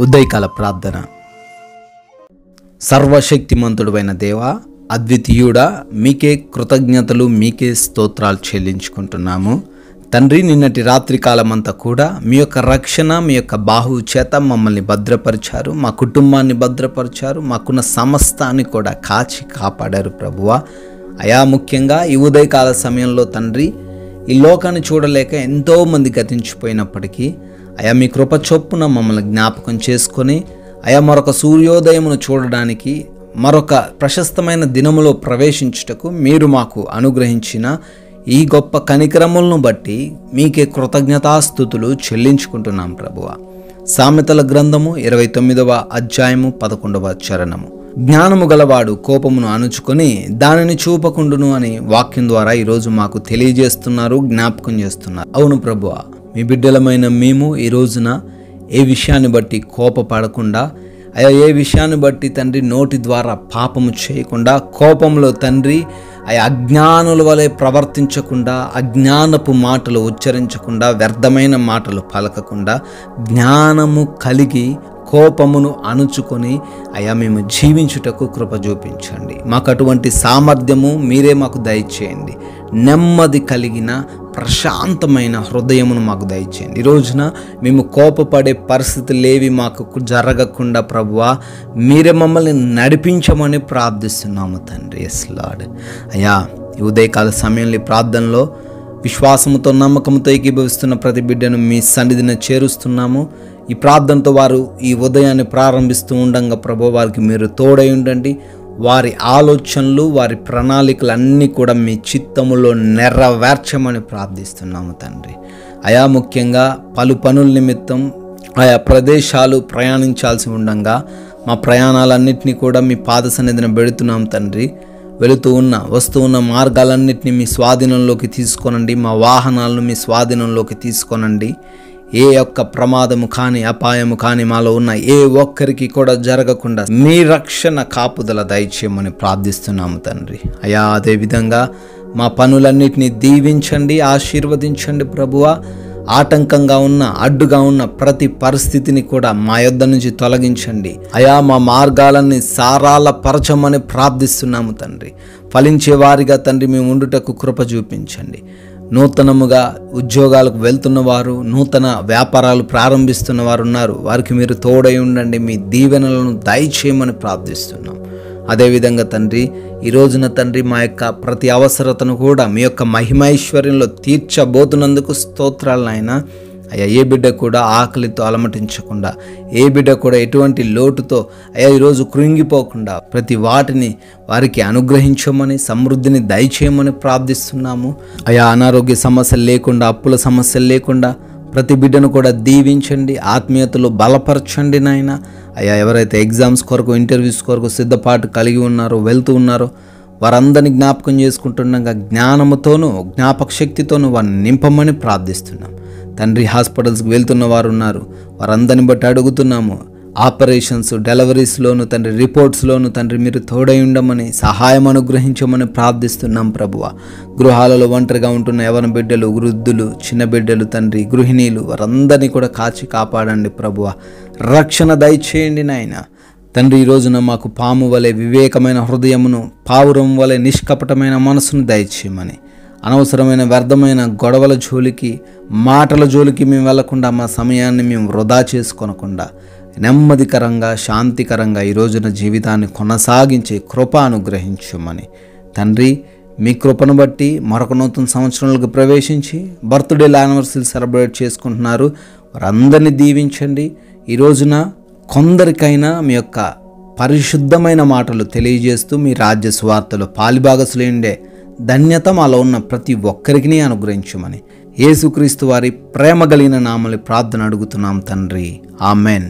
ఉదయకాల ప్రార్థన. సర్వశక్తిమంతుడైన దేవా, అద్వితీయుడా, మీకే కృతజ్ఞతలు, మీకే స్తోత్రాలు చెల్లించుకుంటున్నాము తండ్రి. నిన్నటి రాత్రి కాలమంతా కూడా మీ యొక్క రక్షణ, మీ యొక్క బాహువు చేత మమ్మల్ని భద్రపరిచారు, మా కుటుంబాన్ని భద్రపరిచారు, మాకున్న సమస్తాన్ని కూడా కాచి కాపాడారు ప్రభువా. అయా, ముఖ్యంగా ఈ ఉదయకాల సమయంలో తండ్రి, ఈ లోకాన్ని చూడలేక ఎంతోమంది గతించిపోయినప్పటికీ అయా మీ కృప చొప్పున మమ్మల్ని జ్ఞాపకం చేసుకొని అయా మరొక సూర్యోదయమును చూడడానికి, మరొక ప్రశస్తమైన దినములో ప్రవేశించుటకు మీరు మాకు అనుగ్రహించిన ఈ గొప్ప కనికరములను బట్టి మీకే కృతజ్ఞతాస్తుతులు చెల్లించుకుంటున్నాం ప్రభువా. సామెతల గ్రంథము 29వ అధ్యాయము 11వ చరణము. జ్ఞానము గలవాడు కోపమును అణుచుకొని దానిని చూపకుండును అని వాక్యం ద్వారా ఈరోజు మాకు తెలియజేస్తున్నారు, జ్ఞాపకం చేస్తున్నారు. అవును ప్రభువా, మీ బిడ్డలమైన మేము ఈ రోజున ఏ విషయాన్ని బట్టి కోపపడకుండా, అయ్యా ఏ విషయాన్ని బట్టి తండ్రి నోటి ద్వారా పాపము చేయకుండా, కోపంలో తండ్రి అయ్యా అజ్ఞానుల వలె ప్రవర్తించకుండా, అజ్ఞానపు మాటలు ఉచ్చరించకుండా, వ్యర్థమైన మాటలు పలకకుండా, జ్ఞానము కలిగి కోపమును అణుచుకొని అయా మేము జీవించుటకు కృప చూపించండి. మాకు అటువంటి సామర్థ్యము మీరే మాకు దయచేయండి. నెమ్మది కలిగిన ప్రశాంతమైన హృదయమును మాకు దయచేయండి. ఈ రోజున మేము కోపపడే పరిస్థితులేవి మాకు జరగకుండా ప్రభువా మీరే మమ్మల్ని నడిపించమని ప్రార్థిస్తున్నాము తండ్రి. Yes lord. అయ్యా, ఈ ఉదయకాల సమయంలో ఈ ప్రార్థనలో విశ్వాసముతో, నమ్మకంతో ఏకీభవిస్తున్న ప్రతి బిడ్డను మీ సన్నిధిని చేరుస్తున్నాము. ఈ ప్రార్థనతో వారు ఈ ఉదయాన్ని ప్రారంభిస్తూ ఉండగా ప్రభు వారికి మీరు తోడై ఉండండి. వారి ఆలోచనలు, వారి ప్రణాళికలు అన్నీ కూడా మీ చిత్తములో నెరవేర్చమని ప్రార్థిస్తున్నాము తండ్రి. అయా, ముఖ్యంగా పలు పనుల నిమిత్తం ఆయా ప్రదేశాలు ప్రయాణించాల్సి ఉండగా మా ప్రయాణాలన్నింటినీ కూడా మీ పాద సన్నిధిని పెడుతున్నాం తండ్రి. వస్తూ ఉన్న మార్గాలన్నింటినీ మీ స్వాధీనంలోకి తీసుకోనండి. మా వాహనాలను మీ స్వాధీనంలోకి తీసుకోనండి. ఏ యొక్క ప్రమాదము కానీ, అపాయము కానీ మాలో ఉన్న ఏ ఒక్కరికి కూడా జరగకుండా మీ రక్షణ కాపుదల దయచేయమని ప్రార్థిస్తున్నాము తండ్రి. అయా, అదేవిధంగా మా పనులన్నిటినీ దీవించండి, ఆశీర్వదించండి ప్రభువా. ఆటంకంగా ఉన్న, అడ్డుగా ఉన్న ప్రతి పరిస్థితిని కూడా మా యొద్ద నుంచి తొలగించండి. అయా, మా మార్గాలన్నీ సారాలపరచమని ప్రార్థిస్తున్నాము తండ్రి. ఫలించే వారిగా తండ్రి మేము ఉండుటకు కృప చూపించండి. నూతనముగా ఉద్యోగాలకు వెళ్తున్న వారు, నూతన వ్యాపారాలు ప్రారంభిస్తున్న వారు ఉన్నారు. వారికి మీరు తోడై ఉండండి. మీ దీవెనలను దయచేయమని ప్రార్థిస్తున్నాం. అదేవిధంగా తండ్రి, ఈ రోజున తండ్రి మా యొక్క ప్రతి అవసరతను కూడా మీ యొక్క మహిమైశ్వర్యంలో తీర్చబోతున్నందుకు స్తోత్రాలు నాయనా. అయ్యా, ఏ బిడ్డ కూడా ఆకలితో అలమటించకుండా, ఏ బిడ్డ కూడా ఎటువంటి లోటుతో అయ్యా ఈరోజు కృంగిపోకుండా ప్రతి వాటిని వారికి అనుగ్రహించమని, సమృద్ధిని దయచేయమని ప్రార్థిస్తున్నాము. అయ్యా, అనారోగ్య సమస్యలు లేకుండా, అప్పుల సమస్యలు లేకుండా ప్రతి బిడ్డను కూడా దీవించండి, ఆత్మీయతలో బలపరచండి నాయన. అయ్యా, ఎవరైతే ఎగ్జామ్స్ కొరకు, ఇంటర్వ్యూస్ కొరకు సిద్ధపాటు కలిగి ఉన్నారో, వెళ్తూ ఉన్నారో వారందరినీ జ్ఞాపకం చేసుకుంటుండగా జ్ఞానముతోనూ, జ్ఞాపక శక్తితోనూ వారిని నింపమని ప్రార్థిస్తున్నాం తండ్రి. హాస్పిటల్స్కి వెళ్తున్న వారు ఉన్నారు, వారందరిని బట్టి అడుగుతున్నాము. ఆపరేషన్స్, డెలివరీస్లోను తండ్రి, రిపోర్ట్స్లోను తండ్రి మీరు తోడై ఉండమని, సహాయం అనుగ్రహించమని ప్రార్థిస్తున్నాం ప్రభువ. గృహాలలో ఒంటరిగా ఉంటున్న యవన బిడ్డలు, వృద్ధులు, చిన్న బిడ్డలు తండ్రి, గృహిణీలు వారందరినీ కూడా కాచి కాపాడండి ప్రభువ. రక్షణ దయచేయండి నాయన తండ్రి. ఈ రోజున మాకు పాము వలె వివేకమైన హృదయమును, పావురం వలె నిష్కపటమైన మనసును దయచేయమని, అనవసరమైన వ్యర్థమైన గొడవల జోలికి, మాటల జోలికి మేము వెళ్లకుండా, మా సమయాన్ని మేము వృధా చేసుకోనకుండా నెమ్మదికరంగా, శాంతికరంగా ఈ రోజున జీవితాన్ని కొనసాగించే కృప అనుగ్రహించమని తండ్రి. మీ కృపను బట్టి మరొక నూతన సంవత్సరంలోకి ప్రవేశించి బర్త్డే యానివర్సరీ సెలబ్రేట్ చేసుకుంటున్నారు, వారందరినీ దీవించండి. ఈ రోజున కొందరికైనా మీ యొక్క పరిశుద్ధమైన మాటలు తెలియజేస్తూ మీ రాజ్య సువార్తలో పాలిభాగసులేండే ధన్యత మాలో ఉన్న ప్రతి ఒక్కరికి అనుగ్రహించమని యేసుక్రీస్తు వారి ప్రేమ కలిగిన నామములో ప్రార్థన అడుగుతున్నాం తండ్రి. ఆమెన్.